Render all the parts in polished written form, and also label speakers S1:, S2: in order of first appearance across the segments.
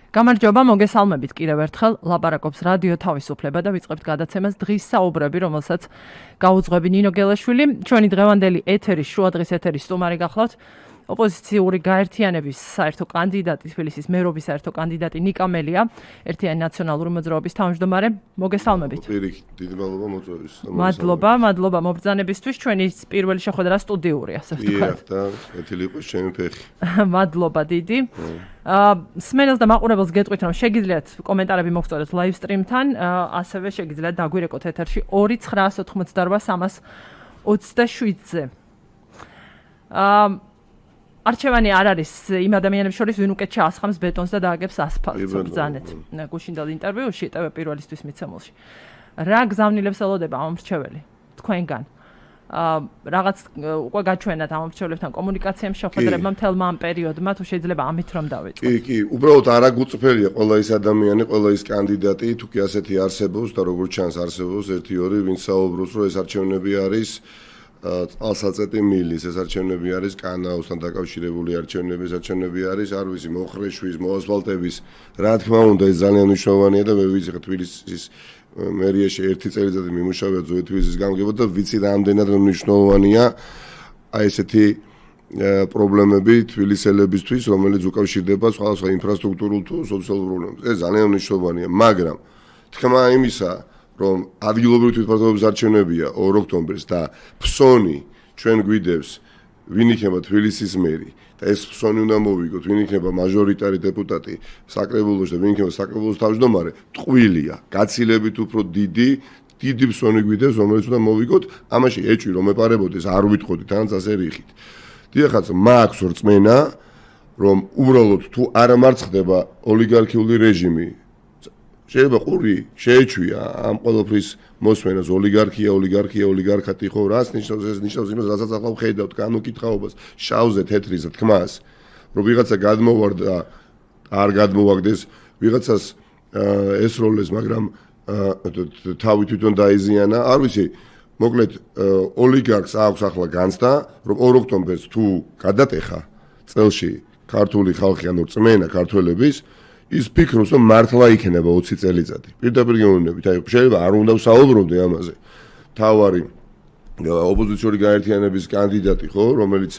S1: გამარჯობა, მოგესალმებით კიდევ ერთხელ ლაპარაკობს რადიო თავისუფლება და ვიწყებთ გადაცემას დღის საუბრები, რომელსაც გაუძღვები ნინო გელაშვილი. ჩვენი დღევანდელი ეთერის, შუადღის ეთერის სტუმარი გახლავთ ოპოზიციური გაერთიანების საერთო კანდიდატი, თბილისის მერობის საერთო კანდიდატი ნიკა მელია, ერთიანი ნაციონალური მოძრაობის თავმჯდომარე. მოგესალმებით.
S2: დიდი მადლობა მოწვევის.
S1: მადლობა მობრძანებისთვის. ჩვენი პირველი შეხვედრა სტუდიური, ასე ვთქვათ.
S2: და ეთილი იყოს ჩემი ფეხი.
S1: მადლობა დიდი. სმენელს და მაყურებელს გეტყვით, რომ შეგიძლიათ კომენტარები მოგწოდოთ live stream-თან, ასევე შეგიძლიათ დაგვირეკოთ ეთერში 2988227-ზე. არჩევანი არ არის იმ ადამიანებს შორის, ვინ უკეთ შეასხამს ბეტონს და დააგებს ასფალტს, ბრძანეთ. გუშინდელ ინტერვიუში ტვ პირველისთვის მიცემულში. რა გზავნილებს ელოდება ამ მრჩეველი თქვენგან? რაღაც უკვე გაჩვენათ ამ მრჩეველებთან კომუნიკაციამ შეხვედრებმა მთელმა ამ პერიოდმა, თუ შეიძლება ამით რომ დავიწყოთ.
S2: კი, უბრალოდ არაგუწფერია ყველა ის ადამიანი, ყველა ის კანდიდატი, თუ კი ასეთი არსებობს და როგორც ჩანს არსებობს 1-2, ვინც საუბრობს, რომ ეს არჩევნები არის წყალსაწეთი მილის, ეს არჩევნები არის კანაოსთან დაკავშირებული არჩევნები, ეს არჩევნები არის, არ ვიცი, მოხრეშვის, მოასფალტების, რა თქმა უნდა, ეს ძალიან მნიშვნელოვანია და მე ვიცი, რომ თბილისის მერიაში 1 წელიწადი მიმუშავია ზოე თბილისის გამგებლად და ვიცი რამდენად მნიშვნელოვანია აი ესეთი პრობლემები თბილისელებისთვის, რომელიც უკავშირდება სხვადასხვა ინფრასტრუქტურულ თუ სოციალურ პრობლემებს. ეს ძალიან მნიშვნელოვანია, მაგრამ თქმა იმისა რომ ადგილობრივი თვითმმართველობის არჩევნებია 2 ოქტომბერს და ფსონი ჩვენ გვიდევს ვინ იქნება თბილისის მერი და ეს ფსონი უნდა მოვიგოთ ვინ იქნება მაჟორიტარი დეპუტატი საკრებულოში და ვინ იქნება საკრებულოს თავმჯდომარე ტყუილია გაცილებით უფრო დიდი ფსონი გვიდევს რომელიც უნდა მოვიგოთ ამაში ეჭვი რომ ეპარებოდეს არ ვიტყოდით ან ასე რიხით დიახაც მაქვს რწმენა რომ უბრალოდ თუ არ მარცხდება ოლიგარქიული რეჟიმი შეიძლება ყური შეეჩვია ამ ყოველფრის მოსმენას ოლიგარქატი ხო რას ნიშნავს ეს ნიშნავს იმას რასაც ახლა ვხედავთ განუკითხაობას შავზე თეთრიზე თქმას რომ ვიღაცა გადმოვარდა არ გადმოვაგდეს ვიღაცას ესროლეს მაგრამ თავი თვითონ დაიზიანა არ ვიცი მოკლედ ოლიგარქს აქვს ახლა განცდა რომ 2 ოქტომბერს თუ გადატეხა წელში ქართული ხალხი ანუ რწმენა ქართველების ის ფიქრობს რომ მართლა იქნება 20 წელიწადი. პირდაპირ გეუბნებით, აი შეიძლება არ უნდა ვსაუბრობდე ამაზე. თავარი ოპოზიციური გაერთიანების კანდიდატი ხო, რომელიც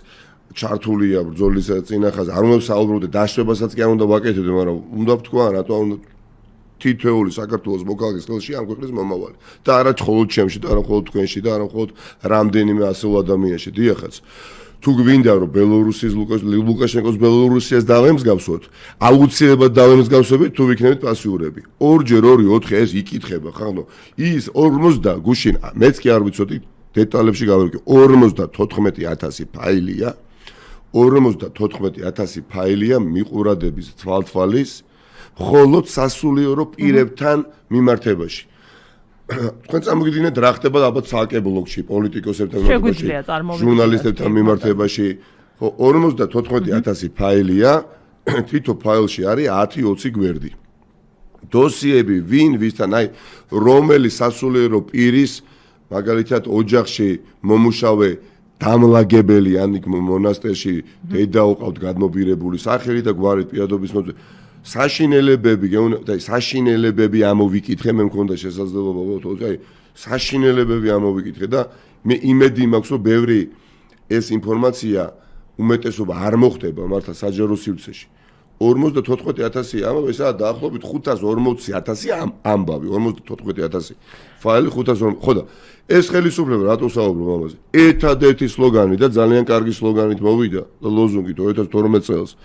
S2: ჩართულია ბრძოლის წინახაზე, არ უნდა ვსაუბრობდე დაშვებასაც კი არ უნდა ვაკეთებდე, მაგრამ უნდა ვთქვა რატო უნდა თითოეული საქართველოს მოქალაქის ხელში ამ ქვეყნის მომავალი. და არა მხოლოდ ჩემში და არა მხოლოდ თქვენში და არა მხოლოდ რამდენიმე ასეულ ადამიანში. დიახაც. თუ გვინდა რომ ბელორუსიის ლუკაშენკოს ბელორუსიას დავემსგავსოთ, აუცილებლად დავემსგავსებით თუ ვიქნებით პასიურები. 2x2 4 ეს იკითხება, ხანო. ის 50 გუშინ მეც კი არ ვიცოდი დეტალებში გავერკე 54000 ფაილია. 54000 ფაილია მიყურადების თვალთვალის მხოლოდ სასულიერო პირებთან მიმართებაში. თქვენ წამოგიდგინეთ რა ხდება ალბათ ცალკე ბლოკში პოლიტიკოსებთან ჟურნალისტებთან მიმართებაში ხო 54000 ფაილია თითო ფაილში არის 10-20 გვერდი დოსიები ვინ ვისთან აი რომელი სასულიერო პირის მაგალითად ოჯახში მომუშავე დამლაგებელი ან მონასტერში დედა უყავთ გადმობირებული სახელი და გვარით პირადობის მოწვევა საშინელებები ამოვიკითხე მე მქონდა შესაძლებლობა აი საშინელებები ამოვიკითხე და მე იმედი მაქვს რომ ბევრი ეს ინფორმაცია უმეტესობა არ მოხდება მართლა საჯარო სივრცეში 54000 ამბავი ესაა დაახლოებით 540000 ამბავი 54000 ფაილი 500 ხო და ეს ხელისუფლება რატო საუბრობ ამაზე ერთადერთი სლოგანი და ძალიან კარგი სლოგანით მოვიდა და ლოზუნგი 2012 წელს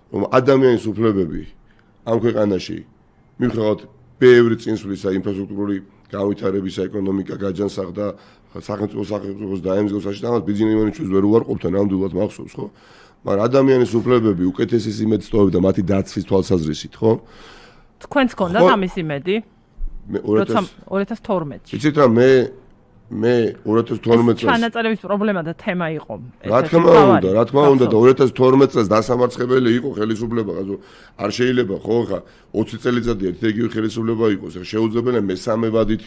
S2: რომ ადამიანის უფლებები ამ ქვეყანაში მიუხედავად ბევრი წინსვლისა ინფრასტრუქტურული განვითარებისა ეკონომიკა გაჯანსაღდა სახელმწიფოს დაემსგავსაში და ბიზნესმენებისთვის ვერ უარყოფთ ნამდვილად მახსოვს ხო მაგრამ ადამიანის უფლებები უკეთესი იმედს ტოვებ და მათი დაცვის თვალსაზრისით ხო
S1: თქვენს გქონდათ ამის იმედი 2012-ში
S2: იცით რა მე მე 2012 წელს
S1: ჩანაწერების პრობლემა და თემა იყო.
S2: რა თქმა უნდა და 2012 წელს დასამარცხებელი იყო ხელისუფლება, არ შეიძლება ხო ხა 20 წელიწადი ერთიგივე ხელისუფლება იყოს, შეუძლებელია მესამე ვადით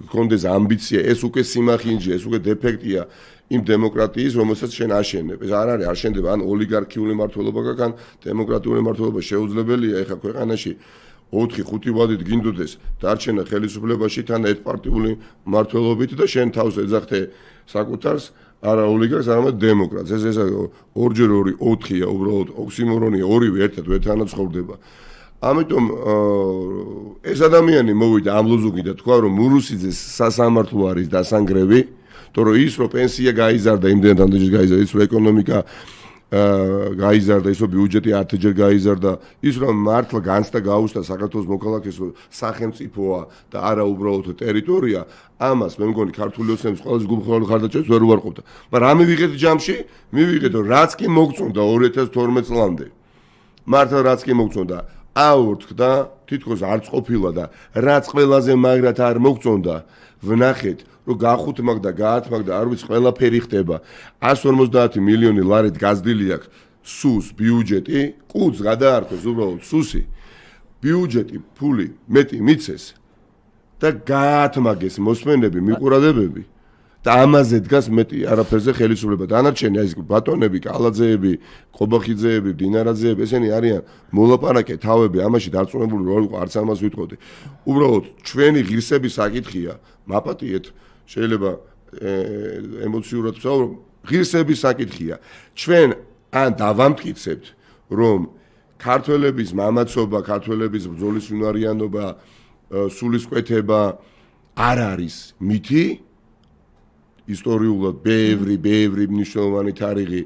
S2: გქონდეს ამბიცია, ეს უკვე სიმახინჯეა, ეს უკვე დეფექტია იმ დემოკრატიის, რომელსაც შენ აშენებ. ეს არ არის, არ შენდება ან ოლიგარქიული მმართველობა გაქვს, ან დემოკრატიული მმართველობა შეუძლებელია ეხა ქვეყანაში 4-5 ვადით გინდოდეს დარჩენა ხელისუფლებაში თან ერთპარტიული მმართველობით და შენ თავს ეძახთე საკუთარს არა ოლიგარქს, არამედ დემოკრატს. ეს ორჯერ 2 4-ია, უბრალოდ ოქსიმორონია, ორივე ერთად ვერტანაც ხოვდება. ამიტომ ეს ადამიანი მოვიდა ამ ლოზუნგი და თქვა რომ მურუსიძეს სასამართლო არის დასანგრევი, თორე ის რომ პენსია გაიზარდა, იმდენად ამდენჯერ გაიზარდა, ის რომ ეკონომიკა გაიზარდა, ის რომ ბიუჯეტი 10-ჯერ გაიზარდა, ის რომ მართლა განცდა გაუსწრა საქართველოს მოქალაქეს რომ სახელმწიფოა და არა უბრალოდ ტერიტორია, ამას მე მგონი ქართული ოცნების ყველაზე გულმხილველი ხარდაჭერით ვერ უარყოფდა. მაგრამ რა მივიღეთ ჯამში? მივიღეთ რომ რაც კი მოგწონდა 2012 წლამდე. მართლა რაც კი მოგწონდა აურთქდა, თითქოს არც ყოფილა და რაც ყველაზე მაგრად არ მოგწონდა, ვნახეთ რომ გახუთმაგ და გაათმაგ და არ ვიცი ყველაფერი ხდება 150 მილიონი ლარით გაზრდილი აქვს სუს ბიუჯეტი, კუც გადაარქვეს უბრალოდ სუსი ბიუჯეტი ფული მეტი მიცეს და გაათმაგეს მოსმენები, მიყურადებები და ამაზე დგას მეტი არაფერზე ხელისუფლება. დანარჩენი აი ეს ბატონები, კალაძეები, ყობახიძეები, დინარაძეები, ესენი არიან მოლაპარაკე თავები, ამაში დარწმუნებული რო იყო, არც ამას ვიტყოდი. უბრალოდ ჩვენი ღირსების საკითხია, მაპატიეთ შეიძლება ემოციურად ვსაუბრობ, ღირსების საკითხია. ჩვენ ან დავამტკიცებთ, რომ ქართველების მამაცობა, ქართველების ბრძოლის უნარიანობა, სულისკვეთება არ არის მითი, ისტორიულად ბევრი მნიშვნელოვანი თარიღი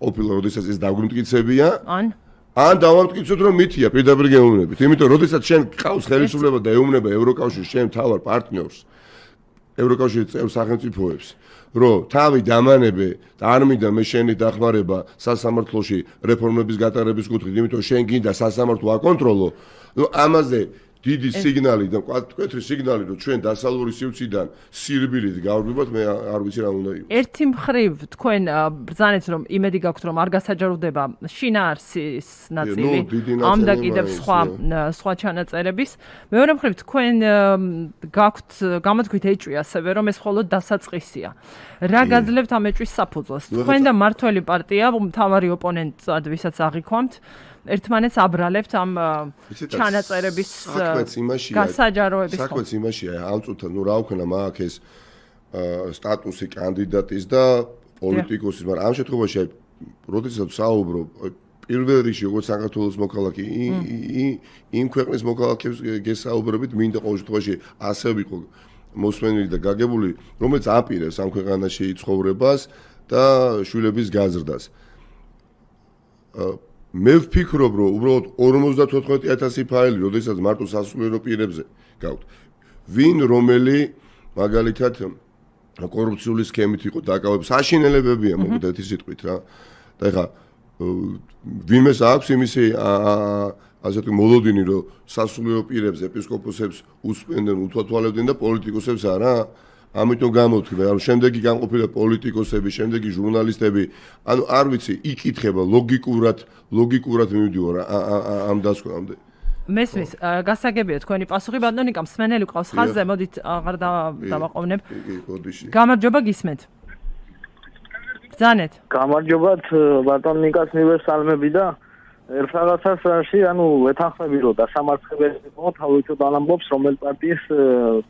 S2: ყოფილა, როდესაც ეს დაგვიმტკიცებია. ან დავამტკიცოთ, რომ მითია, პირდაპირ გეუბნებით. იმიტომ, როდესაც შენ ყავს ხელისუფლება და ეუბნება ევროკავშირის შენ მთავარ პარტნიორს, ევროკავშირის წევრ სახელმწიფოებს, რომ თავი დამანებე და არ მინდა მე შენი დახმარება სასამართლოში რეფორმების გატარების კუთხით, იმიტომ შენ გინდა სასამართლო აკონტროლო, ამაზე დიდი სიგნალი და მკვეთრი სიგნალი, რომ ჩვენ დასავლური სივრციდან სირბილით გავდივართ, მე არ ვიცი რა უნდა იყოს.
S1: ერთი მხრივ თქვენ ბრძანეთ, რომ იმედი გაქვთ, რომ არ გასაჯაროდება შინაარსის ნაწილი, ამ და კიდევ სხვა ჩანაწერების. მეორე მხრივ თქვენ გაქვთ გამოთქვით ეჭვი ასევე, რომ ეს მხოლოდ დასაწყისია. რა გაძლევთ ამ ეჭვის საფუძველს? თქვენ და მმართველი პარტია, მთავარი ოპონენტად, ვისაც აღიქვამთ, ერთმანეთს აბრალებთ ამ ჩანაწერების გასაჯაროების
S2: საქმეც იმაშია, ამ წუთად, რა ვქნა მაქვს ეს სტატუსი კანდიდატის და პოლიტიკოსის, მაგრამ ამ შემთხვევაში, როდესაც საუბრობ პირველ რიგში როგორც საქართველოს მოქალაქე, იმ ქვეყნის მოქალაქეებს გესაუბრებით, მინდა ყოველ შემთხვევაში ასე ვიყო მოსმენილი და გაგებული, რომელიც აპირებს ამ ქვეყანაში ცხოვრებას და შვილების გაზრდას. მე ვფიქრობ, რომ უბრალოდ 54,000 ფაილი, როდესაც მარტო სასულიერო პირებზე გაქვთ. ვინ რომელი მაგალითად კორუფციული სქემით იყო დაკავებული, საშინელებებია მოგდეთ ის სიტყვით რა. და ეხა ვინმეს აქვს იმისი ასეთი მოლოდინი, რომ სასულიერო პირებს, ეპისკოპოსებს უსპენდნენ, უთვალთვალებდნენ და პოლიტიკოსებს არა. ამიტომ გამოთქვი, რომ შემდეგი განყოფილება პოლიტიკოსები, შემდეგი ჟურნალისტები, ანუ არ ვიცი, იკითხება ლოგიკურად მივდივარ ამ დასკვნამდე.
S1: მესმის, გასაგებია თქვენი პასუხი, ბატონი კამსმენელი ყავს ხაზზე, მოდით აღარ დავაყოვნებ. გამარჯობა, გისმენთ. ბრძანეთ.
S3: გამარჯობათ, ბატონ ნიკას მივესალმები და ერთ რაღაცაში, ანუ ვეთანხმები, რომ დასამარცხებელი იყო, თავისუფლად ამბობს, რომელი პარტიის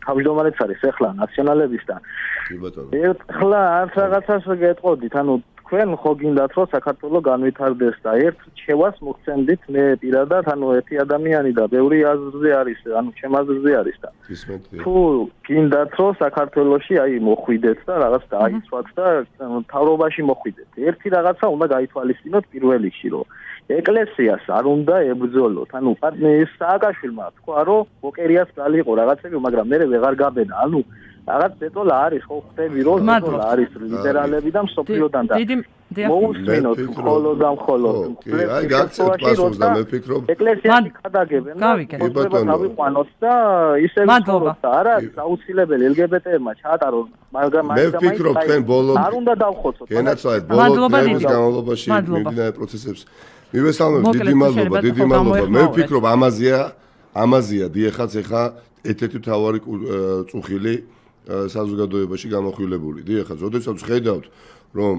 S3: თავმჯდომარეც არის ახლა ნაციონალებისთან. ერთხლა არც რაღაცას გეტყოდით, ანუ თქვენ ხო გინდათ, რომ საქართველოს განვითარდეს და ერთ რჩევას მოგცემდით მე პირადად, ანუ ერთი ადამიანი და ბევრი აზრზე არის, ანუ ჩემ აზრზე არის და თუ გინდათ, რომ საქართველოში აი მოხვიდეთ და რაღაც დაიცვათ და მთავრობაში მოხვიდეთ. ერთი რაღაცა უნდა გაითვალისწინოთ პირველ რიგში, რომ ეკლესიას არ უნდა ებრძოლოთ. ანუ სააკაშვილმა თქვა, რომ ბოკერიას ბრალი იყო რაღაცები, მაგრამ მე ვეღარ გაბედა. ანუ რაღაც ბეტოლა არის, ხო ხტები რომ ბეტოლა არის ლიბერალები და მსოფლიოდან და მოусმინოთ მხოლოდ და მხოლოდ.
S2: აი გაქცევთ პასუხს და მე ვფიქრობ
S3: ეკლესიაში გადაგებენ და ავიყვანოთ და ისე ვცხოვროთ და არა აუცილებელი LGBT-მა ჩაატარონ მაგრამ
S2: მე ვფიქრობ თქვენ ბოლოს
S3: არ უნდა დავხოცოთ.
S2: გენაცვალეთ ბოლოს დღეების განმავლობაში მიმდინარე პროცესებს მივესალმებით დიდი მადლობა. მე ვფიქრობ ამაზეა დიახაც ეხა ერთ-ერთი მთავარი წუხილი საზოგადოებაში გამახვილებული. დიახაც, როდესაც ხედავთ, რომ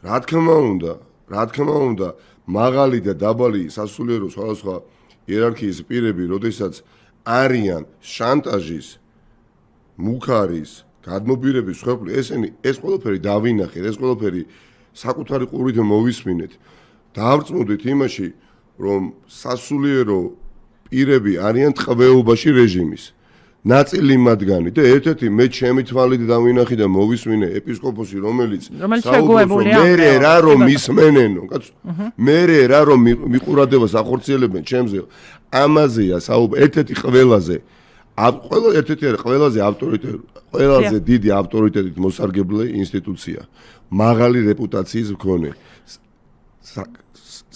S2: რა თქმა უნდა, მაღალი და დაბალი სასულიერო სხვადასხვა იერარქიის პირები, როდესაც არიან შანტაჟის, მუქარის, გადმობირების მსხვერპლი, ეს ყველაფერი დავინახეთ, ეს ყველაფერი საკუთარი ყურით მოვისმინეთ. დავრწმუნდით იმაში, რომ სასულიერო პირები არიან ტყვეობაში რეჟიმის. ნაწილი მათგანი და ერთ-ერთი მე ჩემი თვალით დავინახე და მოვისმინე ეპისკოპოსი რომელიც
S1: შეგუებულია
S2: მე რა რომ მისმენენო კაცო მე რა რომ მიყურადებას ახორციელებენ ჩემზე ამაზეა ერთ-ერთი ყველაზე დიდი ავტორიტეტით მოსარგებლე ინსტიტუცია მაღალი რეპუტაციის მქონე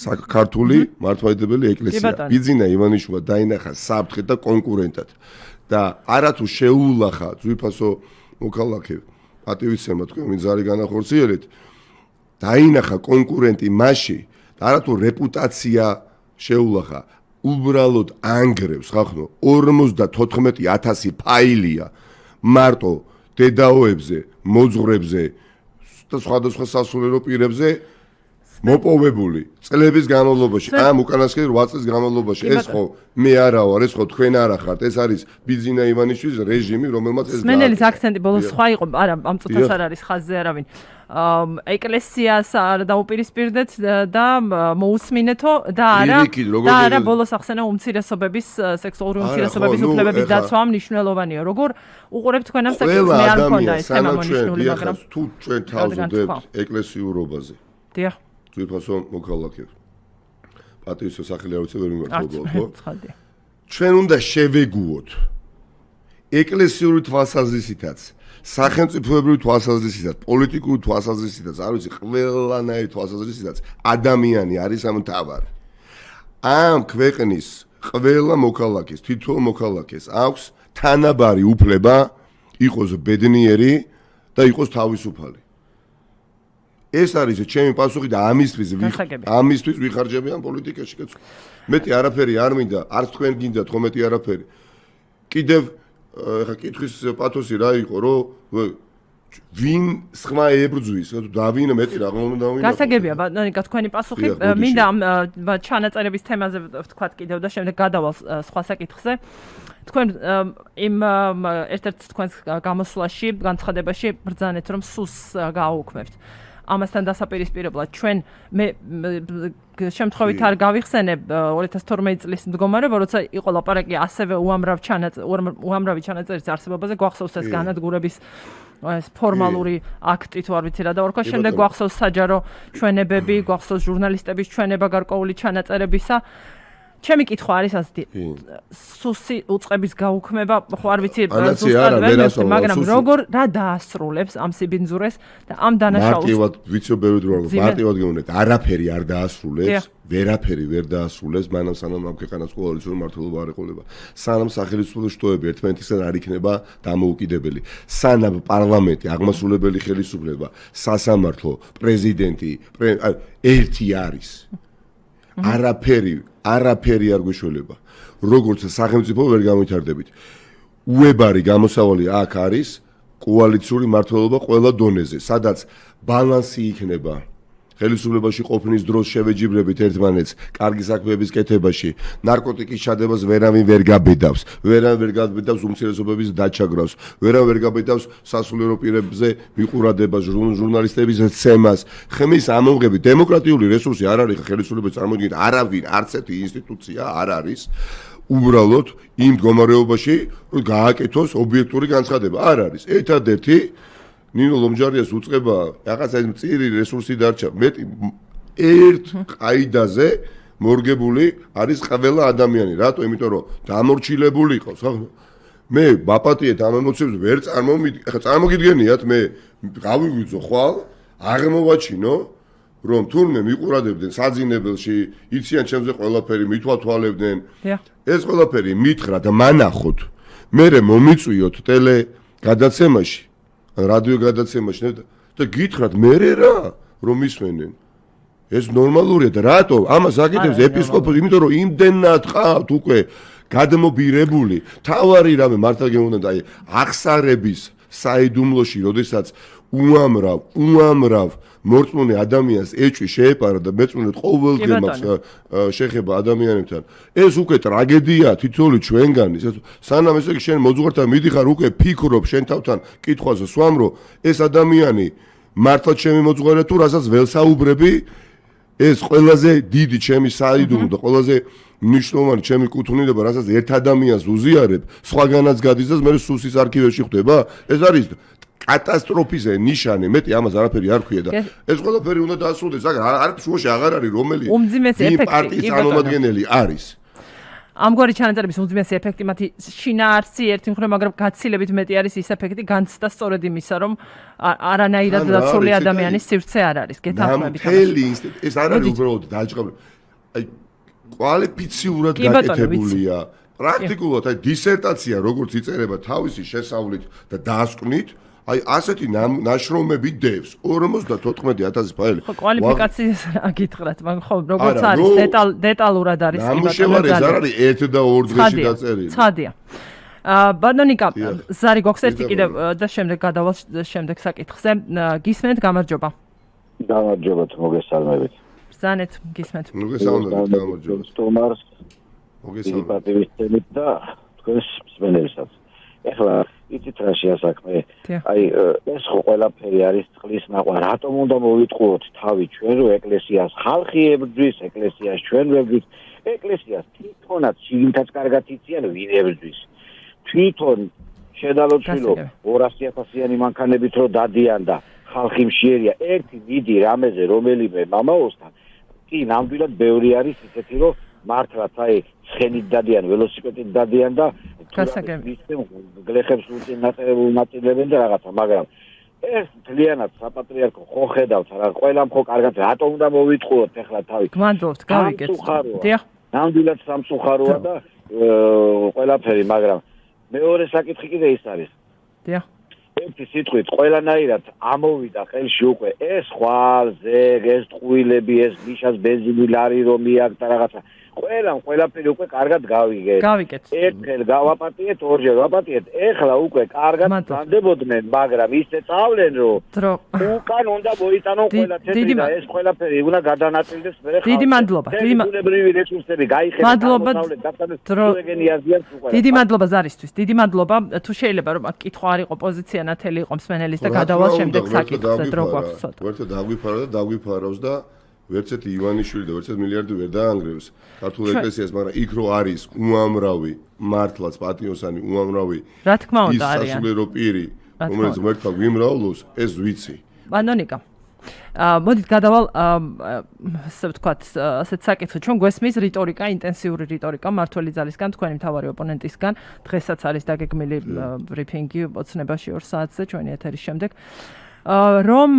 S2: საქართველოს მართლმადიდებელი ეკლესია ბიძინა ივანიშვილმა დაინახა საფრთხედ და კონკურენტად და არათუ შეულახა ძვირფასო მოქალაქე პატივისცემა თქვენ ვინ ზარი განახორციელეთ დაინახა კონკურენტი მასში და არათუ რეპუტაცია შეულახა უბრალოდ ანგრევს ხახნო 54000 ფაილია მარტო დედაოებზე მოძღვრებზე და სხვადასხვა სასულიერო პირებზე მოპოვებული წლების განმავლობაში ამ უკანასკნელი 8 წლის განმავლობაში ეს ხო მე არა ვარ ეს ხო თქვენ არა ხართ ეს არის ბიძინა ივანიშვილის რეჟიმი რომელმაც ეს
S1: სმენელის აქცენტი ბოლოს სხვა იყო არა ამ წუთას არ არის ხაზზე არავინ ეკლესიას არ დაუპირისპირდეთ და მოусმინეთო და არა ბოლოს ახსენა უმცირესობების სექსუალური უმცირესობების უფლებების დაცვა მნიშვნელოვანია როგორ უყურებთ თქვენ ამ საკითხს მე არ მქონდა ეს თემა მნიშვნელოვანი მაგრამ
S2: თუ ჩვენ თავს ვდებთ ეკლესიურობაზე
S1: დიახ
S2: ძვირფასო მოქალაქე პატივისცემ სახელი არ ვიცი ვერ მიმართულობ ხო ჩვენ უნდა შევეგუოთ ეკლესიური თვალსაზრისითაც სახელმწიფოებრივი თვალსაზრისითაც პოლიტიკური თვალსაზრისითაც არ ვიცი ყველანაირი თვალსაზრისითაც ადამიანი არის ამ მთავარი ამ ქვეყნის ყველა მოქალაქეს თითოეულ მოქალაქეს აქვს თანაბარი უფლება იყოს ბედნიერი და იყოს თავისუფალი ეს არის ჩემი პასუხი და ამისთვის ვიხარჯები ამ პოლიტიკაში კაცო. მეტი არაფერი არ მინდა, არც თქვენ გინდათ ხო მეტი არაფერი. კიდევ ეხა კითხვის პათოსი რა იყო, რომ ვინ სხვა ებრძვის, და ვინ მეტი რა უნდა დავინახო.
S1: გასაგებია, ბატონიკა თქვენი პასუხი მინდა ამ ჩანაწერების თემაზე ვთქვათ კიდევ და შემდეგ გადავალ სხვა საკითხზე. თქვენ იმ ერთ-ერთ თქვენს გამოსვლაში, განცხადებაში ბრძანეთ რომ სუს გააუქმებთ. ამასთან დასაპირისპირებლად ჩვენ მე შემთხვევით არ გავიხსენებ 2012 წლის მდგომარეობა, როცა იყო ლაპარაკი ასევე უამრავი ჩანაწერის არსებობაზე, გვახსოვს ეს განადგურების ეს ფორმალური აქტი თუ არ ვიცი რა და ვარქვა, შემდეგ გვახსოვს საჯარო ჩვენებები, გვახსოვს ჟურნალისტების ჩვენება გარკვეული ჩანაწერებისა. ჩემი კითხვა არის ასეთი სუსი უწყების გაუქმება ხო არ ვიცი ზუსტად ვერ მივხვდი მაგრამ როგორ რა დაასრულებს ამ სიბინძურეს და ამ დანაშაულს
S2: მარტივად ვიცი ბევრი დრო მარტივად გეუბნეთ არაფერი არ დაასრულებს ვერაფერი ვერ დაასრულებს მანამ სანამ ამ ქვეყანას კოალიციური მართლობა არ ეყოლება სანამ სახელმწიფო შტოები ერთმანეთისგან არ იქნება დამოუკიდებელი სანამ პარლამენტი აღმასრულებელი ხელისუფლება სასამართლო პრეზიდენტი ერთი არის არაფერი არ გვეშველება. როგორც სახელმწიფო ვერ გამოვითარდებით. უებარი გამოსავალი აქ არის კოალიციური მართლობა ყველა დონეზე, სადაც ბალანსი იქნება. ხელისუფლებაში ყოფნის დროს შევეჯიბრებით ერთმანეთს, კარგი საქმეების კეთებაში, ნარკოტიკის ჩადებას ვერავინ ვერ გაბედავს, ვერავინ ვერ გაბედავს უმცირესობების დაჩაგრავს, ვერავინ ვერ გაბედავს სასულიერო პირებზე მიყურადებას, ჟურნალისტების ცემას. ხმის ამოღები დემოკრატიული რესურსი არ არის ხელისუფლების წარმოადგენთ არავინ, არც ერთი ინსტიტუცია არ არის. უბრალოდ იმ მდგომარეობაში, რომ გააკეთოს ობიექტური განცხადება. არ არის. ერთადერთი ნინო ლომჯარიას უწყება რაღაცა ის მწირი რესურსი დარჩა მეტი ერთ ყაიდაზე მორგებული არის ყველა ადამიანი რატო იმიტომ რომ დამორჩილებული იყოს ხო მე ვაპატიეთ ამ ემოციებს ვერ წარმოგიდგენიათ მე გავიგვიძო ხვალ აღმოვაჩინო რომ თურმე მიყურადებდნენ საძინებელში იციან ჩემზე ყველაფერი მithვალთვალებდნენ ეს ყველაფერი მითხრა და მანახოთ მე მომიწვიოთ ტელე გადაცემაში რადიო გადაცემაში და გითხრათ მე რა რომ ისმენენ ეს ნორმალურია და რატო ამას აკეთებს ეპისკოპოსი იმიტომ რომ იმდენად ყავთ უკვე გადმობირებული თავარი რამე მართლა გეუნდა აი აღსარების საიდუმლოში როდესაც უამრავ მორწმუნე ადამიანს ეჭვი შეეპარა და მეწმუნედ ყოველდღე მაქვს შეხება ადამიანებთან ეს უკვე ტრაგედია თითოეული ჩვენგანის სანამ ესე იგი შენ მოძღვართან მიდიხარ უკვე ფიქრობ შენ თავთან კითხვაზე სვამ რომ ეს ადამიანი მართლა ჩემი მოძღვარია თუ რასაც ველსაუბრები ეს ყველაზე დიდი ჩემი საიდუმლო და ყველაზე მნიშვნელოვანი ჩემი კუთვნილება რასაც ერთ ადამიანს უზიარებ სხვაგანაც გადის და მე სუსის არქივებში ხვდება ეს არის კატასტროფის ნიშანი მეტი ამას არაფერი არ ქვია და ეს ყველაფერი უნდა დაასრულდეს არ შუაში აღარ არის რომელი პარტიის წარმომადგენელი არის
S1: ამგვარი ჩანაწერების უმძიმესი ეფექტი მათი შინაარსი ერთი მხრივ მაგრამ გაცილებით მეტი არის ის ეფექტი განცდა სწორედ იმისა რომ არანაირად დაცული ადამიანის სივრცე არ არის გეთანხმებით
S2: ეს არ არის უბრალოდ დაჯყებული აი კვალიფიციურად გაკეთებულია პრაქტიკულად აი დისერტაცია როგორც იწერება თავისი შესავლით და დასკვნით აი ასეთი ნაშრომები დევს 54000 ფაილი.
S1: ხო კვალიფიკაციას რა გითხრათ, მაგრამ ხო როგორც არის დეტალურად არის
S2: იმათი. ნამუშევარი ეს არ არის 1 და 2 დღეში დაწერილი.
S1: ცხადია. ბანონიკა ზარი გვაქვს ერთი კიდევ და შემდეგ გადავალ შემდეგ საკითხზე. გისმენთ გამარჯობა.
S4: გამარჯობათ, მოგესალმებით.
S1: ბრძანეთ, გისმენთ.
S2: მოგესალმებით, გამარჯობა.
S4: სტომარს
S2: მოგესალმებით.
S4: პატივისცემით და თქვენს მსმენელებსაც. ეხლა იცით რა შეასაქმე? აი ეს ხო ყველაფერი არის წყლის ნაყვა. რატომ უნდა მოვიტყუოთ თავი ჩვენ რო ეკლესიას ხალხი ებრძვის, ეკლესიას ჩვენ ვებრძვით, ეკლესიას თვითონაც შიგნითაც კარგად იციან ვინ ებრძვის. თვითონ შედალოცილო 200,000-იანი მანქანებით რო დადიან და ხალხი მშიერია ერთი დიდი რამეზე რომელიმე მამაოსთან კი ნამდვილად ბევრი არის ისეთი რომ მართლაც აი ცხენით დადიან, ველოსიპედით დადიან და გლეხებს უწინაწელებენ და რაღაცა, მაგრამ ეს ძალიანაც საპატრიარქო ხო ხედავთ რა, ყველამ ხო კარგად რატომ უნდა მოვიტყუოთ ახლა თავი.
S1: გმადლობთ, გავიგეთ. დიახ.
S4: ნამდვილად სამწუხაროა და ყველაფერი, მაგრამ მეორე საკითხი კიდე ის არის.
S1: დიახ.
S4: ერთი სიტყვით ყველანაირად ამოვიდა ხელში უკვე ეს ხვალზე, ეს ტყუილები, ეს ნიშას ბენზინი ლარი რომ მიაკდა რაღაცა. ყველაფერი უკვე კარგად გავიგეთ. ერთხელ გავაპატიეთ, ორჯერ ვაპატიეთ. ეხლა უკვე კარგად განდებოდნენ, მაგრამ ისე წავლენ რომ უკან უნდა მოიტანონ ყველა თეთრი და ეს ყველაფერი უნდა გადანაწილდეს მერე ხალხს.
S1: დიდი მადლობა.
S4: ბუნებრივი რესურსები გაიხადოს.
S1: მადლობა. დიდი მადლობა ზარისთვის. დიდი მადლობა. თუ შეიძლება რომ კითხვა არ იყო პოზიცია ნათელი იყო მსმენელის და გადავალ შემდეგ საკითხზე დრო გვაქვს ცოტა.
S2: ვერთად დაგვიფარა და დაგვიფარავს და ვერცეთ ივანიშვილი და ვერცეთ მილიარდი ვერ დაანგრევს ქართულ ეკლესიას, მაგრამ იქ რო არის უამრავი მართლაც პატიოსანი უამრავი
S1: რა თქმა უნდა არიან.
S2: ის სასულიერო პირი, რომელიც მართლა გვიმრავლოს, ეს ვიცი.
S1: ბანონიკა. მოდით გადავალ ასე ვთქვათ, ასეთ საკითხზე. ჩვენ გვესმის რიტორიკა, ინტენსიური რიტორიკა მართველი ძალისგან, თქვენი მთავარი ოპონენტისგან. დღესაც არის დაგეგმილი ბრიფინგი ოცნებაში 2 საათზე ჩვენი ეთერის შემდეგ. რომ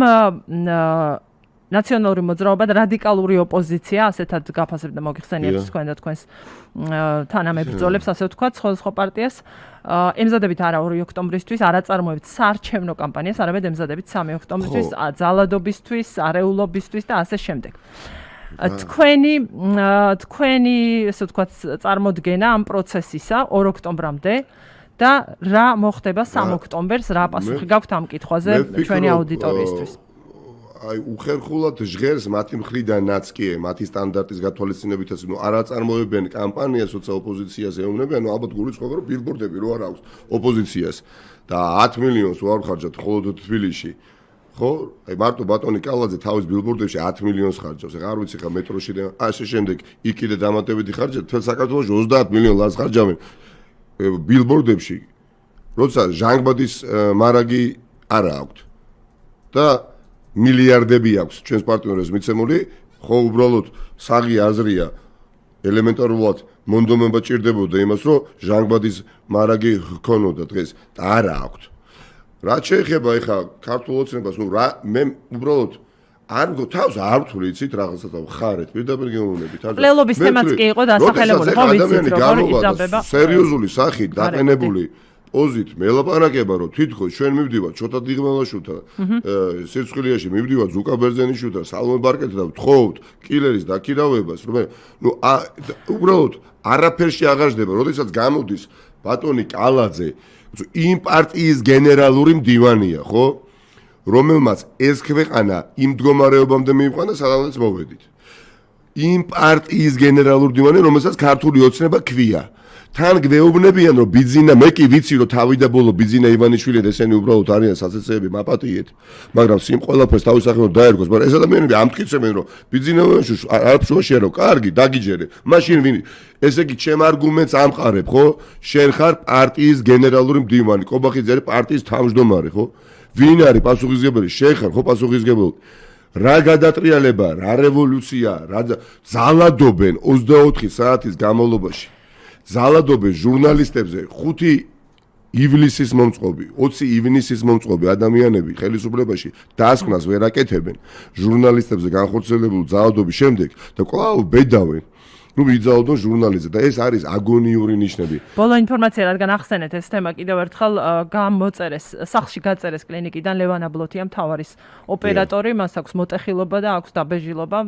S1: ნაციონალური მოძრაობა და რადიკალური ოპოზიცია, ასეთად გაფასებ და მოგიხსენიებთ თქვენ და თქვენს თანამებრძოლებს, ასე ვთქვათ, სხვა პარტიას. ემზადებით არა 2 ოქტომბრისთვის, არ აწარმოებთ საარჩევნო კამპანიას, არამედ ემზადებით 3 ოქტომბრისთვის, ძალადობისთვის, არეულობისთვის და ასე შემდეგ. თქვენი, ასე ვთქვათ, წარმოდგენა ამ პროცესისა 2 ოქტომბრამდე და რა მოხდება 3 ოქტომბერს, რა პასუხი გაქვთ ამ კითხვაზე ჩვენი აუდიტორიისთვის?
S2: აი უხერხულად ჟღერს მათი მხრიდანაც კი, მათი სტანდარტის გათვალისწინებითაც, არ აწარმოებენ კამპანიას, როცა ოპოზიციას ეუბნებიან, ალბათ გულისხმობ, რომ ბილბორდები რო არ აქვს ოპოზიციას და 10 მილიონს ვარ ხარჯავთ მხოლოდ თბილისში. ხო? აი მარტო ბატონი კალაძე თავის ბილბორდებში 10 მილიონს ხარჯავს. ეხლა არ ვიცი ხა მეტროში და ასე შემდეგ იქ კიდე დამატებითი ხარჯები თელ საქართველოში 30 მილიონ ლარს ხარჯავენ ბილბორდებში. როცა ჟანგბადის მარაგი არა აქვს. და მილიარდები აქვს ჩვენს პარტნიორებს მიცემული, ხო უბრალოდ საღი აზრია ელემენტარულად მონდომება ჭირდებოდა იმას, რომ ჟანგბადის მარაგი ჰქონოდა დღეს და არა აქვთ. რაც შეეხება ეხა ქართულ ოცნებას, მე უბრალოდ არ თავს არ ვთვლი, იცით რაღაცა ხარეთ, პირდაპირ გეუბნებით.
S1: ყლელობის თემაც კი იყო დასახელებული, ხო ვიცით, როგორ იძაბება.
S2: სერიოზული სახით დაყენებული პოზით მელაპარაკება, რომ თითქოს ჩვენ მივდივართ ჩოთა დიღმელაშვილთან, სირცხვილიაში მივდივართ ზუკა ბერძენიშვილთან, სალომე ბარკეთთან და ვთხოვთ კილერის დაქირავებას, რომ უბრალოდ არაფერში აღარ ჯდება, როდესაც გამოდის ბატონი კალაძე, იმ პარტიის გენერალური მდივანია, ხო? რომელმაც ეს ქვეყანა იმ მდგომარეობამდე მივიყვანა, სადაც მოვედით. იმ პარტიის გენერალური მდივანი, რომელსაც ქართული ოცნება ქვია. თან გვეუბნებიან, რომ ბიძინა, მე კი ვიცი, რომ თავი და ბოლო ბიძინა ივანიშვილი და ესენი უბრალოდ არიან საცეცეები მაპატიეთ, მაგრამ სიმ ყველაფერს თავის სახელով დაერგოს, მაგრამ ეს ადამიანები ამტკიცებენ, რომ ბიძინა ივანიშვილი არაფშუაშია, რომ კარგი, დაგიჯერე. მაშინ ვინ? ესე იგი, ჩემ არგუმენტს ამყარებ, ხო? შენ ხარ პარტიის გენერალური მდივანი, კობახიძე არის პარტიის თავმჯდომარე, ხო? ვინ არის პასუხისმგებელი? შენ ხარ, ხო პასუხისმგებელი? რა გადატრიალება, რა რევოლუცია, რა ძალადობენ 24 საათის განმავლობაში. ზალადობენ ჟურნალისტებზე 5 ივლისის მომწყობი, 20 ივნისის მომწყობი ადამიანები ხელისუფლებაში დასკვნას ვერ აკეთებენ ჟურნალისტებზე განხორციელებულ ძალადობის შემდეგ და კვლავ ბედავენ. რომ იძალოდონ ჟურნალისტზე და ეს არის აგონიური ნიშნები.
S1: ბოლო ინფორმაცია რადგან ახსენეთ ეს თემა კიდევ ერთხელ გამოწერეს, სახლში გაწერეს კლინიკიდან ლევან აბლოთია მთავარის ოპერატორი, მას აქვს მოტეხილობა და აქვს დაბეჟილობა,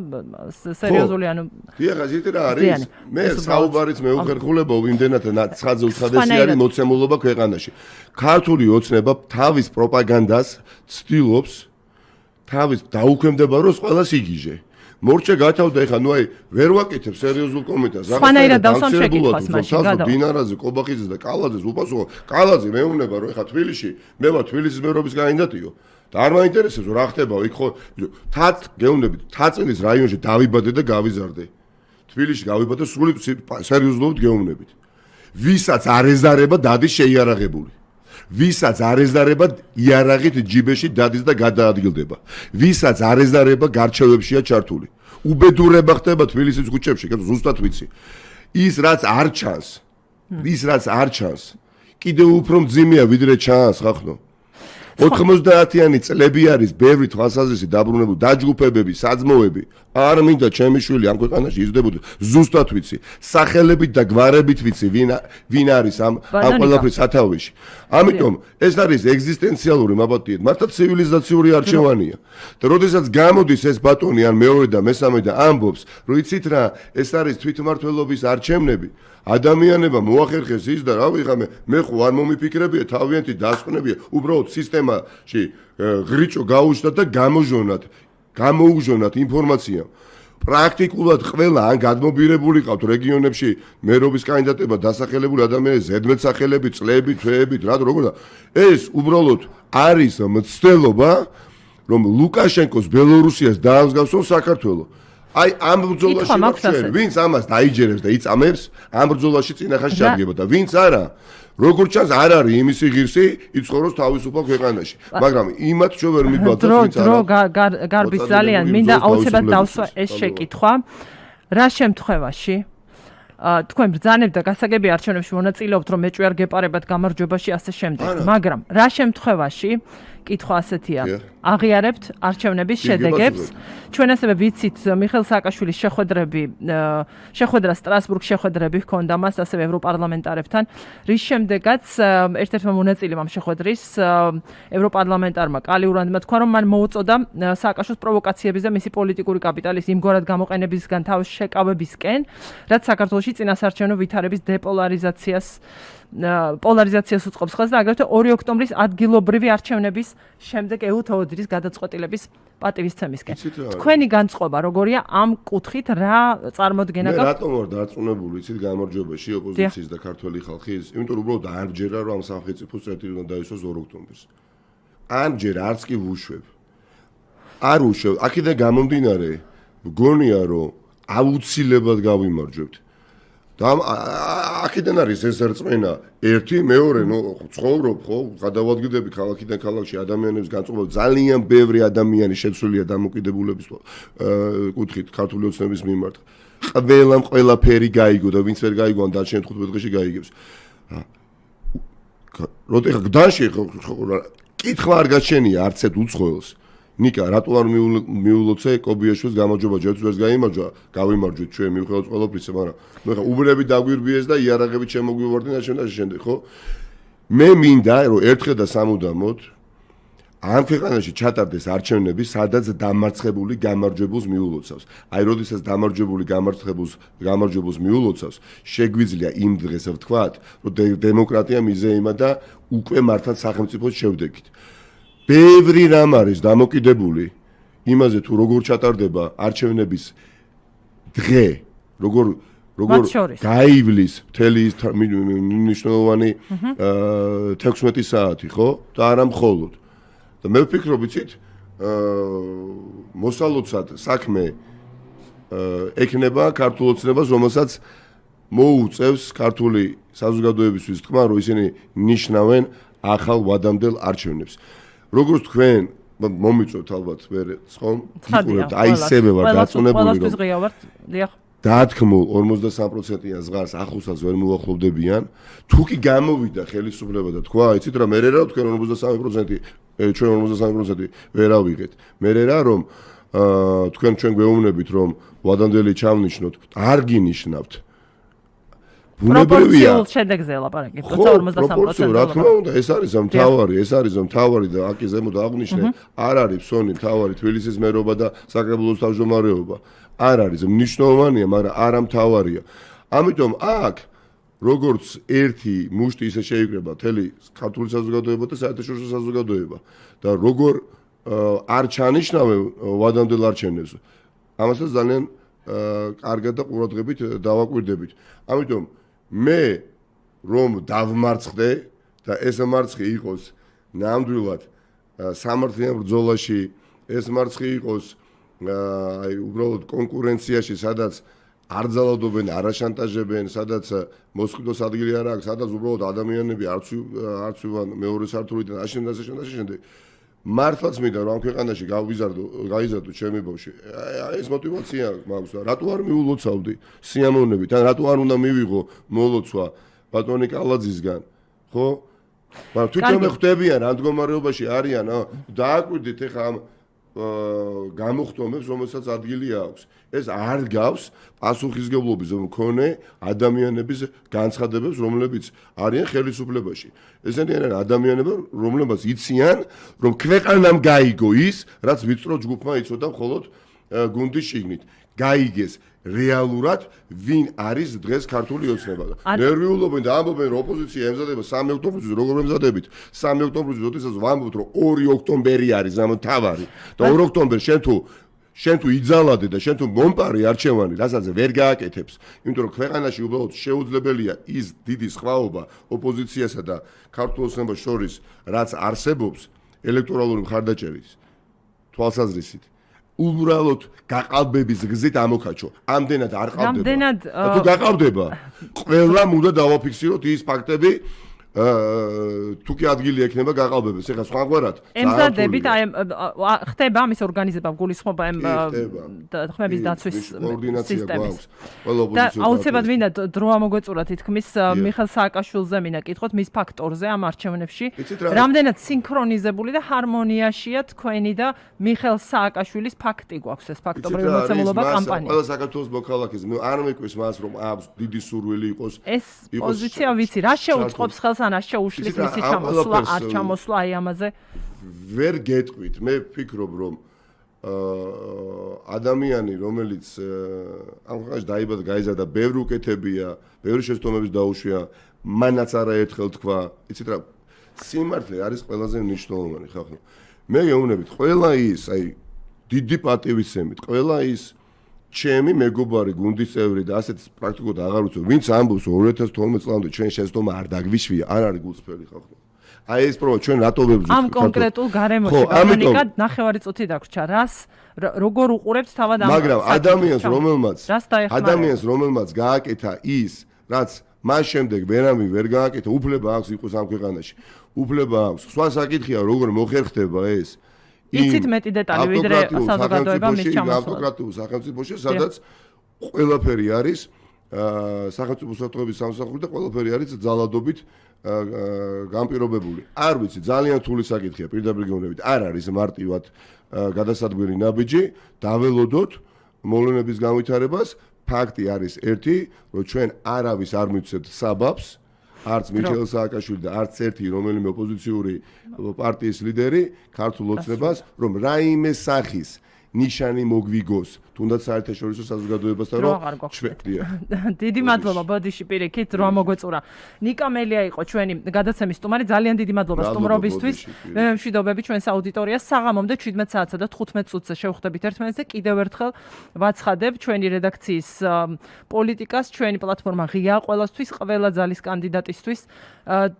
S1: სერიოზული ანუ
S2: დიახ, ზიტი რა არის? მე საუბარიც მეუხერხულება იმდენად ცხადზე უცხადესი არის მოცემულობა ქვეყანაში. ქართული ოცნება თავის პროპაგანდას ცდილობს თავის დაუქვემდებაროს ყველას იგიჟე. მორჩა გათავდა ეხა ნუ აი ვერ ვაკეთებ სერიოზულ კომენტარს
S1: სხვანაირად დავსვამ შეკითხვას მაშინ გადა
S2: დინარაზე კობახიძეს და კალაძეს უპასუხო კალაძე მეუბნება რომ ეხა თბილისში მე ვარ თბილისის მერობის კანდიდატიო და არ მაინტერესებს რა ხდება იქ ხო თაც გეუბნებით თაწილის რაიონში დავიბადე და გავიზარდე თბილისში გავიბადე სული სერიოზულად გეუბნებით ვისაც არ ეზარება დადის შეიარაღებული ვისაც არ ეზარება იარაღით ჯიბეში დადის და გადაადგილდება. ვისაც არ ეზარება გარჩევებშია ჩართული. უბედურება ხდება თბილისის ქუჩებში, ზუსტად ვიცი. ის რაც არ ჩანს, კიდევ უფრო მძიმეა ვიდრე ჩანს, ხახნო. 90-იანი წლები არის ბევრი თვალსაზრისი დაბრუნებული დაჯგუფებები, საძმოები. არ მინდა ჩემი შვილი ამ ქვეყანაში იზრდებოდეს. ზუსტად ვიცი. სახელებით და გვარებით ვიცი ვინ არის ამ ყველაფრის სათავეში. ამიტომ ეს არის ეგზისტენციალური მაბატიეთ, მართლა ცივილიზაციური არჩევანია. და როდესაც გამოდის ეს ბატონი ან მეორე და მესამე და ამბობს, რომ იცით რა, ეს არის თვითმმართველობის არჩევნები. ადამიანებმა მოახერხეს ის და რავი ხა მე ხო არ მომიფიქრებია თავიანთი დასკვნებია უბრალოდ სისტემაში ღრიჭო გაუშვათ და გამოუჟონათ ინფორმაცია პრაქტიკულად ყველა ან გადმობირებული ყავთ რეგიონებში მერობის კანდიდატება დასახელებული ადამიანები ზედმეტსახელები წლები თვეებით რა როგორ და ეს უბრალოდ არის მცდელობა რომ ლუკაშენკოს ბელორუსიას დაამსგავსონ საქართველოს აი ამ ბრძოლაში ჩვენ ვინც ამას დაიჯერებს და იწამებს ამ ბრძოლაში წინახაში ჩადგება და ვინც არა როგორ ჩანს არ არის იმისი ღირსი იცხოვროს თავისუფალ ქვეყანაში მაგრამ იმათ ჩვენ ვერ მიბაძავთ ვინც არა
S1: გარბის ძალიან მინდა აუცილებლად დავსვა ეს შეკითხვა რა შემთხვევაში თქვენ ბრძანებთ და გასაგები არჩევნებში მონაწილეობთ რომ მეჭვი არ გეპარებათ გამარჯვებაში ასე შემდეგ მაგრამ რა შემთხვევაში კითხვა ასეთია აღიარებთ არჩევნების შედეგებს ჩვენ ასევე ვიცით მიხეილ სააკაშვილის შეხვედრა სტრასბურგ შეხვედრები ჰქონდა მას ასევე ევროპარლამენტარებთან რის შემდეგაც ერთ-ერთმა მონაწილემ ამ შეხვედრის ევროპარლამენტარმა კალიურანდმა თქვა რომ მან მოუწოდა სააკაშვილის პროვოკაციების და მისი პოლიტიკური კაპიტალის იმგვარად გამოყენებისგან თავის შეკავებისკენ რაც საქართველოში წინასაარჩევნო ვითარების პოლარიზაციას უწყობს ხელს და აგრეთვე 2 ოქტომბრის ადგილობრივი არჩევნების შემდეგ ეუთოოდრის გადაწყვეტილების პატივისცემისკენ. თქვენი განწყობა როგორია ამ კუთხით რა წარმოდგენა გაქვთ?
S2: რატომ ვარ დარწმუნებული იცით გამარჯვებაში ოპოზიციის და ქართველი ხალხის? იმიტომ რომ უბრალოდ არ ჯერა რომ ამ სახელმწიფოს წერტილი უნდა დაისვას 2 ოქტომბერს. არ ჯერა არც კი ვუშვებ. არ ვუშვებ. აქედან გამომდინარე მგონია რომ აუცილებლად გავიმარჯვებთ. და აქედან არის ეს რწმენა ერთი მეორე ცხოვრობ ხო გადავადგილდები ქალაქიდან ქალაქში ადამიანების განწყობა ძალიან ბევრი ადამიანი შეცვლილია დამოკიდებულების კუთხით ქართული ოცნების მიმართ ყველამ ყველაფერი გაიგო და ვინც ვერ გაიგო ან დარჩენილ 15 დღეში გაიგებს როდი ხა გდანში კითხვა არ გაჩენია არც ერთ უცხოელს ნიკა რატო არ მიულოცე კობიაშვილს გამარჯობა ჯერც ვერს გაიმარჯვა გავიმარჯვეთ ჩვენ მივხვდით ყველაფრისა მაგრამ მე ხა უბრალოდ დაგვირბიეს და იარაღებით შემოგვივარდნენ და შემდეგ ხო მე მინდა რომ ერთხელ და სამუდამოდ ამ ქვეყანაში ჩატარდეს არჩევნები სადაც დამარცხებული გამარჯვებულს მიულოცავს აი როდესაც დამარჯვებული გამარჯვებულს მიულოცავს შეგვიძლია იმ დღეს ვთქვათ რომ დემოკრატია მიზეიმა და უკვე მართლაც სახელმწიფოს შევდეგით ბევრი რამ არის დამოკიდებული იმაზე თუ როგორ ჩატარდება არჩევნების დღე როგორ გაივლის მთელი ის მნიშვნელოვანი 16 საათი ხო და არა მხოლოდ და მე ვფიქრობ იცით მოსალოცად საქმე ექნება ქართულ ოცნებას რომელსაც მოუწევს ქართული საზოგადოებისთვის თქმა რომ ისინი ნიშნავენ ახალ ვადამდელ არჩევნებს როგორც თქვენ მომიწევთ ალბათ ვერ ხომ გიყურებთ აი ისევე ვარ დაწუნებული რომ დათქმულ 43%-იან ზღარს ახლოსაც ვერ მოახლოვდებიან თუ კი გამოვიდა ხელისუფლება და თქვა იცით რა მე რა თქვენ 43% ჩვენ 43% ვერ ავიღეთ მე რა რომ თქვენ გვეუბნებით რომ ვადამდელი ჩავნიშნოთ არ გინიშნავთ
S1: ბუნებრივია შედეგზე ლაპარაკი
S2: 43% რა თქმა უნდა ეს არის მთავარი და აკი ზემოთ აღნიშნე არ არის სონი მთავარი თბილისის მერობა და საკრებულოს თავმჯდომარეობა არ არის მნიშვნელოვანია მაგრამ არა მთავარია ამიტომ აქ როგორც ერთი მუშტი ისე შეიკრება მთელი ქართული საზოგადოება და საერთაშორისო საზოგადოება და როგორ არ ჩანიშნავენ ვადამდელ არჩევნებს ამასაც ძალიან კარგად და ყურადღებით დავაკვირდებით ამიტომ მე რომ დავმარცხდე და ეს მარცხი იყოს ნამდვილად სამართლიან ბრძოლაში ეს მარცხი იყოს აი უბრალოდ კონკურენციაში სადაც არ ძალადობენ, არ აშანტაჟებენ, სადაც მოსყიდოს ადგილი არ აქვს, სადაც უბრალოდ ადამიანები არც ვივან მეორე სართულიდან აშენდა. მართლაც მინდა რომ ამ ქვეყანაში გაიზარდო ჩემი ბავშვი. ეს мотиваცია მაქვს და რატო არ მიულოცავდი სიამოვნებით, ან რატო არ უნდა მივიღო მოლოცვა ბატონი კალაძისგან, ხო? მაგრამ თვითონ მე ხვდებიან ამ მდგომარეობაში არიან, დააკვირდით ეხა ამ გამოხტომებს, რომელსაც ადგილი აქვს. ეს არ გავს პასუხისგებლობის მქონე ადამიანების განცხადებებს, რომლებიც არიან ხელისუფლებაში. ესენი არიან ადამიანები, რომლებიც იციან, რომ ქვეყანამ გაიგო ის, რაც ვიწრო ჯგუფმა იცოდა მხოლოდ გუნდის შიგნით. გაიგეს რეალურად ვინ არის დღეს ქართული ოცნება. ნერვიულობენ და ამბობენ რომ ოპოზიცია ემზადება 3 ოქტომბერს, როგორ ემზადებით? 3 ოქტომბერს როდესაც ვამბობთ რომ 2 ოქტომბერი არის ამ თავარი და 2 ოქტომბერს შენ თუ იძალადე და შენ თუ მომპარი არჩევანი, რასაც ვერ გააკეთებს, იმიტომ რომ ქვეყანაში უბრალოდ შეუძლებელია ის დიდი სხვაობა ოპოზიციასა და ქართულ ოცნებას შორის, რაც არსებობს ელექტორალური მხარდაჭერის თვალსაზრისით. უბრალოდ გაყალბების გზით ამოქაჩო. ამდენად არ ყავდება. თუ გაყავდება, ყველამ უნდა დავაფიქსიროთ ის ფაქტები, თუ კი ადგილი ექნება გაყალბებას. ეხლა სხვაგვარად
S1: ემზადებით, აი ხდება ამის ორგანიზება, გულისხმობა ხმების დაცვის სისტემის. და აუცილებლად მინდა დრო ამოგვეწურა თითქმის მიხელ სააკაშვილზე მინდა კითხოთ მის ფაქტორზე ამ არჩევნებში. რამდენად სინქრონიზებული და ჰარმონიაშია თქვენი და მიხელ სააკაშვილის ფაქტი გვაქვს ეს ფაქტობრივი მოცემულობა კამპანია.
S2: ყველა საქართველოს მოქალაქეს არ მეკვეს მას რომ აქვს დიდი სურვილი იყოს.
S1: ეს პოზიცია ვიცი, რა შეუწყობს ხელს ან რა შეუშლის მისი ჩამოსვლა, არ ჩამოსვლა აი ამაზე?
S2: ვერ გეტყვით, მე ვფიქრობ რომ ადამიანი რომელიც ამ ქვეყანაში დაიბადა, გაიზარდა, ბევრი უკეთებია, ბევრი შეცდომების დაუშვია, მანაც არაერთხელ თქვა, იცით რა, სიმართლე არის ყველაზე მნიშვნელოვანი ხალხი. მე გეუბნებით, ყველა ის, აი დიდი პატივისცემით, ყველა ის ჩემი მეგობარი, გუნდის წევრი და ასეთ პრაქტიკულად აღარ ვიცი, ვინც ამბობს 2012 წლამდე ჩვენ შეცდომა არ დაგვიშვია, არ არის გულწრფელი ხალხი. აი ეს პრობლემა ჩვენ რატო ვებრძვით?
S1: ამ კონკრეტულ გარემოში კანონიკად 9 წუთი დაგვრჩა. როგორ უყურებთ თავად ამ
S2: მაგრამ ადამიანს, რომელმაც გააკეთა ის რაც მას შემდეგ ვერავინ ვერ გააკეთა, უფლება აქვს იყოს ამ ქვეყანაში. უფლება აქვს. სხვა საკითხია, როგორ მოხერხდება ეს.
S1: იცით მეტი დეტალი, ვიდრე საზოგადოება მის ჩამოსვლა.
S2: ავტოკრატიულ სახელმწიფოში, სადაც ყველაფერი არის სახელმწიფო სოწყობის სამსახური და ყველაფერი არის ძალადობით განპირობებული. არ ვიცი, ძალიან რთული საკითხია პირდაპირ გეუბნებით. არ არის მარტივად გადასადგმელი ნაბიჯი, დაველოდოთ მოვლენების განვითარებას. ფაქტი არის ერთი, რომ ჩვენ არავის არ მივცემთ საბაბს, არც მიხეილ სააკაშვილი და არც ერთი რომელიმე ოპოზიციური პარტიის ლიდერი ქართულ ოცნებას, რომ რაიმე სახის ნიშანი მოგვიგოს, თუნდაც საერთაშორისო საზოგადოებასთან რომ ჩვენია.
S1: დიდი მადლობა ბოდიში პირიქით რომ მოგვეწურა. ნიკა მელია იყო ჩვენი გადაცემის სტუმარი. ძალიან დიდი მადლობა სტუმრობისთვის. მე მშვიდობები ჩვენს აუდიტორიას. საღამომდე 17 საათსა და 15 წუთზე შევხვდებით ერთმანეთზე. კიდევ ერთხელ ვაცხადებ ჩვენი რედაქციის პოლიტიკას, ჩვენი პლატფორმა ღია ყველასთვის, ყველა ძალის კანდიდატისთვის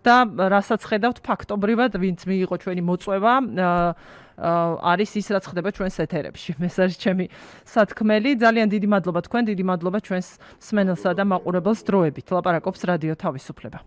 S1: და რასაც ხედავთ ფაქტობრივად, ვინც მიიღო ჩვენი მოწვევა არის ის, რაც ხდება ჩვენს ეთერებში. ეს არის ჩემი სათქმელი. ძალიან დიდი მადლობა თქვენ, დიდი მადლობა ჩვენს მსმენელსა და მაყურებელს დროებით. ლაპარაკობს რადიო თავისუფლება.